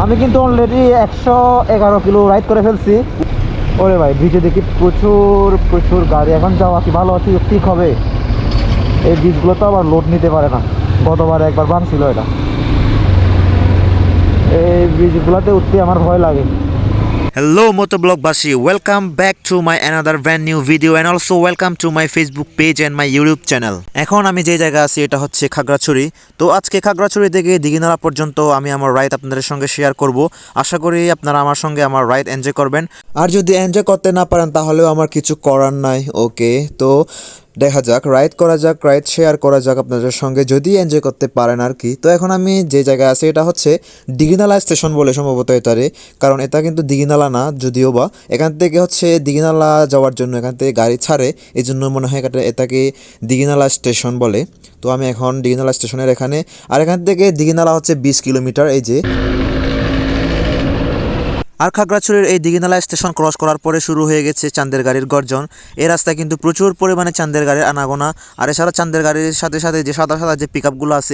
আমি কিন্তু already 111 kilo ride করে ফেলছি। ওরে ভাই, ব্রিজে দেখি প্রচুর প্রচুর গাড়ি। এখন যাওয়া কি ভালো ঠিক হবে? এই ব্রিজগুলো তো আবার লোড নিতে পারে না। গতবার একবার ভাঙছিল এটা। এই ব্রিজগুলোতে উঠতে আমার ভয় লাগে। Hello Motovlogbashi, welcome back to my another brand new video and also welcome to my Facebook page and my YouTube channel. এখন আমি যে জায়গায় আছি এটা হচ্ছে খাগড়াছড়ি। তো আজকে খাগড়াছড়ি থেকে দিঘিনালা পর্যন্ত আমি আমার রাইড আপনাদের সঙ্গে শেয়ার করব। আশা করি আপনারা আমার সঙ্গে আমার রাইড এনজয় করবেন। আর যদি এনজয় করতে না পারেন তাহলেও আমার কিছু করার নাই। ওকে, তো দেখা যাক, রাইড করা যাক, রাইড শেয়ার করা যাক আপনাদের সঙ্গে, যদি এনজয় করতে পারেন আর কি। তো এখন আমি যে জায়গায় আছি এটা হচ্ছে দিঘিনালা স্টেশন বলে সম্ভবত এটারে, কারণ এটা কিন্তু দিঘিনালা না যদিও বা। এখান থেকে হচ্ছে দিঘিনালা যাওয়ার জন্য এখান থেকে গাড়ি ছাড়ে, এই জন্য মনে হয় এটাকে দিঘিনালা স্টেশন বলে। তো আমি এখন দিঘিনালা স্টেশনের এখানে, আর এখান থেকে দিঘিনালা হচ্ছে 20 কিলোমিটার। এই যে আর খাগড়াছড়ির এই দিঘিনালা স্টেশন ক্রস করার পরে শুরু হয়ে গেছে চাঁদের গাড়ির গর্জন। এই রাস্তায় কিন্তু প্রচুর পরিমাণে চাঁদের গাড়ির আনাগোনা। আর এছাড়া চাঁদের গাড়ির সাথে সাথে যে সাদা সাদা যে পিক আপগুলো আছে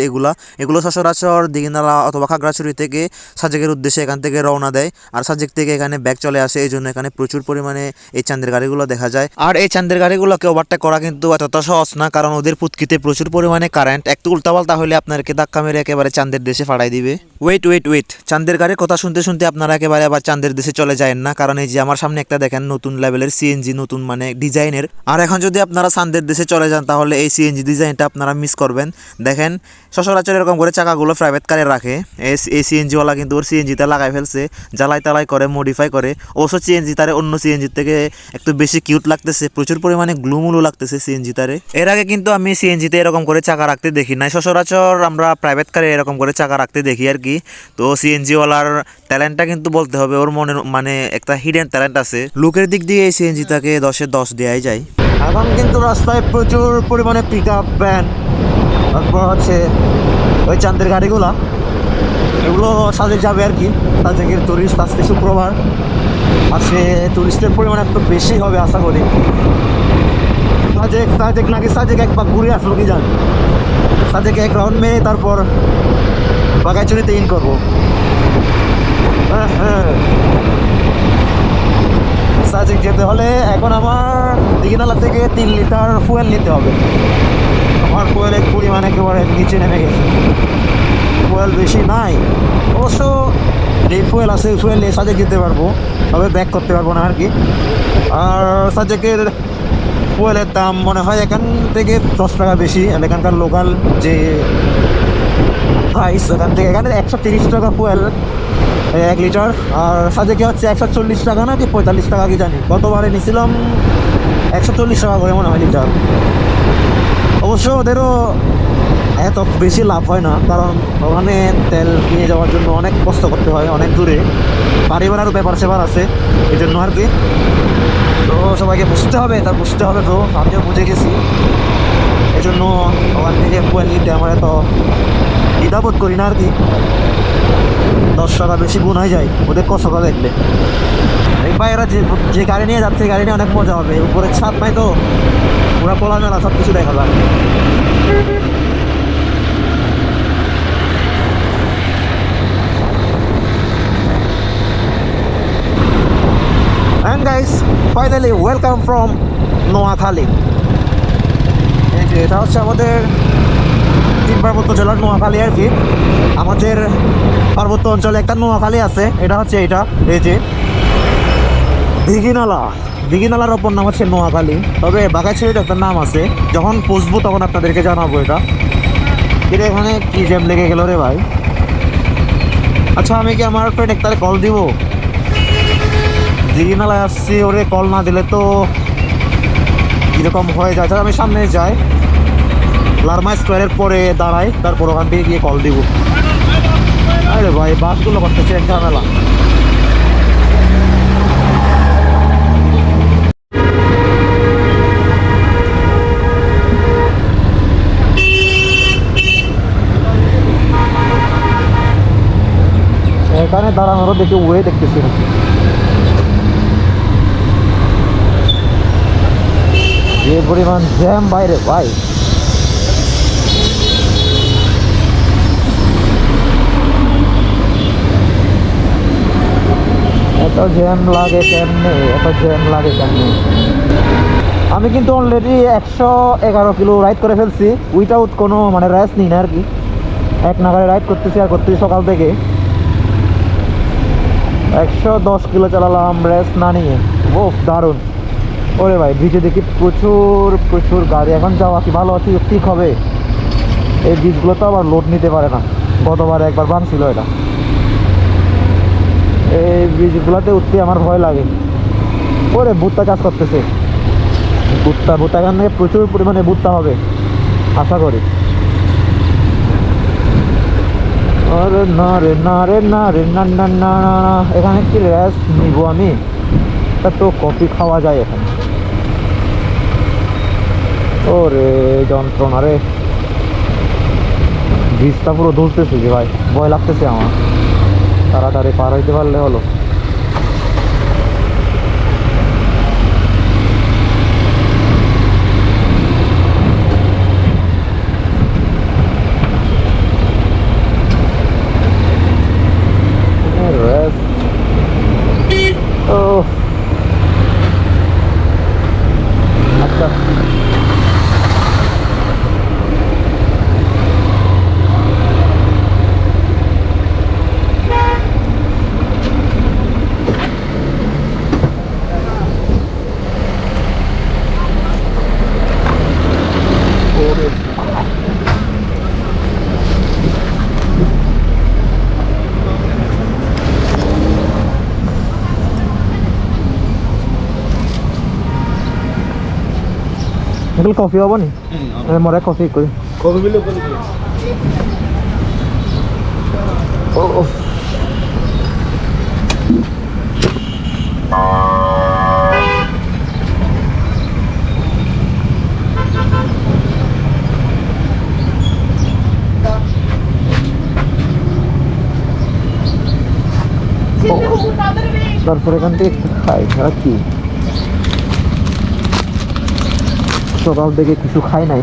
এগুলো সচরাচর দিঘিনালা অথবা খাগড়াছড়ি থেকে সাজেকের উদ্দেশ্যে এখান থেকে রওনা দেয়, আর সাজেক থেকে এখানে ব্যাক চলে আসে। এই জন্য এখানে প্রচুর পরিমাণে এই চাঁদের গাড়িগুলো দেখা যায়। আর এই চাঁদের গাড়িগুলোকে ওভারটেক করা কিন্তু এতটা সহজ না, কারণ ওদের ফুৎকিতে প্রচুর পরিমাণে কারেন্ট। একটু উল্টাপাল্টা হলে আপনাকে ধাক্কা মেরে একেবারে চাঁদের দেশে ফাড়াই দিবে। ওয়েট, চাঁদের গাড়ির কথা শুনতে শুনতে আপনারা একেবারে আবার চাঁদের দেশে চলে যায় না, কারণ এই যে আমার সামনে একটা দেখেন নতুন লেভেলের সিএনজি, নতুন মানে ডিজাইনের। আর এখন যদি আপনারা চাঁদের দেশে চলে যান তাহলে এই সিএনজি ডিজাইনটা আপনারা মিস করবেন। দেখেন সচরাচর এরকম করে চাকাগুলো প্রাইভেট কারে রাখে, এই সিএনজিওয়ালা কিন্তু ওর সিএনজিতে লাগাই ফেলছে, জ্বালাই তালাই করে, মডিফাই করে। অবশ্য সিএনজি তারে অন্য সিএনজির থেকে একটু বেশি কিউট লাগতেছে, প্রচুর পরিমাণে গ্লুমুলু লাগতেছে সিএনজি তারে। এর আগে কিন্তু আমি সিএনজিতে এরকম করে চাকা রাখতে দেখি নাই, সচরাচর আমরা প্রাইভেট কারে এরকম করে চাকা রাখতে দেখি আর কি। তো সিএনজিওয়ালার ট্যালেন্টটা কিন্তু বলতে হবে, ওর মনে মানে একটা হিডেন ট্যালেন্ট আছে। লুকের দিক দিয়ে এই সিএনজিটাকে 10-এ 10 দেওয়াই যায়। এখন কিন্তু রাস্তায় প্রচুর পরিমাণে পিক আপ ভ্যান, তারপর হচ্ছে ওই চাঁদের গাড়িগুলা, এগুলো সাজেক যাবে আর কি। সাজেকের টুরিস্ট আজকে শুক্রবার, আজকে টুরিস্টের পরিমাণ একটু বেশি হবে আশা করি। সাজেক নাকি সাজেক এক পাক ঘুরে আসলো কি জানি, সাজেকে এক রাউন্ড মেরে তারপর বাগাইচুরিতে ইন করবো। সাজেক যেতে হলে এখন আমার দিঘিনালা থেকে 3 লিটার ফুয়েল নিতে হবে। আমার ফুয়েলের পরিমাণ একেবারে নিচে নেমে গেছে, ফুয়েল বেশি নাই। অবশ্য এই ফুয়েল আছে, ফুয়েল নিয়ে সাজেক যেতে পারবো, তবে ব্যাক করতে পারবো না আর কি। আর সাজেকের ফুয়েলের দাম মনে হয় এখান থেকে 10 টাকা বেশি। এখানকার লোকাল যে প্রাইস, এখান থেকে এখানে 130 টাকা ফুয়েল 1 লিটার। আর সাজেকে হচ্ছে 140 টাকা নাকি 45 টাকা কি জানি, গতবারে নিয়েছিলাম 140 টাকা করে মনে হয় লিটার। অবশ্য ওদেরও এত বেশি লাভ হয় না, কারণ ওখানে তেল নিয়ে যাওয়ার জন্য অনেক কষ্ট করতে হয়, অনেক দূরে বাড়ি ভাড়ারও ব্যাপার সেবার আছে, এই জন্য আর কি। তো সবাইকে বুঝতে হবে, তো আমিও বুঝে গেছি। এই জন্য ওখান থেকে ফুয়েল নিতে আমার এত দ্বিধাবোধ করি না আর কি। 10 টাকা বেশি গুণ হয়ে যায় ওদের কষ্টটা দেখলে। এই ভাইয়েরা যে গাড়ি নিয়ে যাচ্ছে, গাড়ি নিয়ে অনেক মজা হবে। উপরে ছাদ নাই তো, পুরো খোলা মেলা সব কিছু দেখা যায়। And guys, finally welcome from Noakhali. এই যে এটা হচ্ছে আমাদের 3 পার্বত্য জেলার নোয়াখালী আর কি। আমাদের পার্বত্য অঞ্চলে একটা নোয়াখালী আছে, এটা হচ্ছে এটা, এই যে দিঘিনালার অপর নাম হচ্ছে নোয়াখালী। তবে বাঘাইছড়ির একটা নাম আছে, যখন পৌঁছবো তখন আপনাদেরকে জানাবো এটা। কিন্তু এখানে কি জ্যাম লেগে গেল রে ভাই। আচ্ছা, আমি কি আমার ফ্রেন্ড একটারে কল দিব? দিঘিনালায় আসছি, ওরে কল না দিলে তো কীরকম হয়ে যায়। আমি সামনে যাই, লারমা স্কোয়ারের পরে দাঁড়াই, তারপর ওখান থেকে গিয়ে কল দিব। আরে ভাই, বাসগুলো করতেছে এক ঝামেলা। এখানে দাঁড়ানোরও দেখি ওয়ে দেখতেছি না, যে পরিমাণ জ্যাম বাইরে ভাই। তো জ্যাম লাগে কেমনে, এত জ্যাম লাগে কেমনে। আমি কিন্তু অলরেডি 111 কিলো রাইড করে ফেলছি, উইথাউট কোনো মানে রেস্ট নিই না আর কি। এক নাগারে রাইড করতেছি আর করতেছি সকাল থেকে। 110 কিলো চালালাম রেস্ট না নিয়ে। ও দারুণ। ওরে ভাই ব্রিজে দেখি প্রচুর প্রচুর গাড়ি, এখন যাওয়া কি ভালো আছে ঠিক হবে। এই ব্রিজগুলো তো আবার লোড নিতে পারে না, গতবার একবার ভাঙছিল এটা। এই ব্রিজগুলোতে উঠতে আমার ভয় লাগে। ওরে ভুট্টা চাষ করতেছে, ভুট্টা ভুট্টা এখান থেকে প্রচুর পরিমাণে ভুট্টা হবে আশা করি। আরে না রে না রে না রে না না না না, এখানে কি রেস্ট নিব আমি? তো কফি খাওয়া যায় এখানে। ওরে যন্ত্রণা রে, ব্রিজটা পুরো দুলতেছে যে ভাই, ভয় লাগতেছে আমার। তাড়াতাড়ি পার হইতে পারলে হলো। ও আচ্ছা, अंकल कॉफी हबो नी? मोरे कॉफी कोई कॉफी मिलो कल के ओ তারপরে এখান থেকে খাই ছাড়া কি, সকাল থেকে কিছু খাই নাই।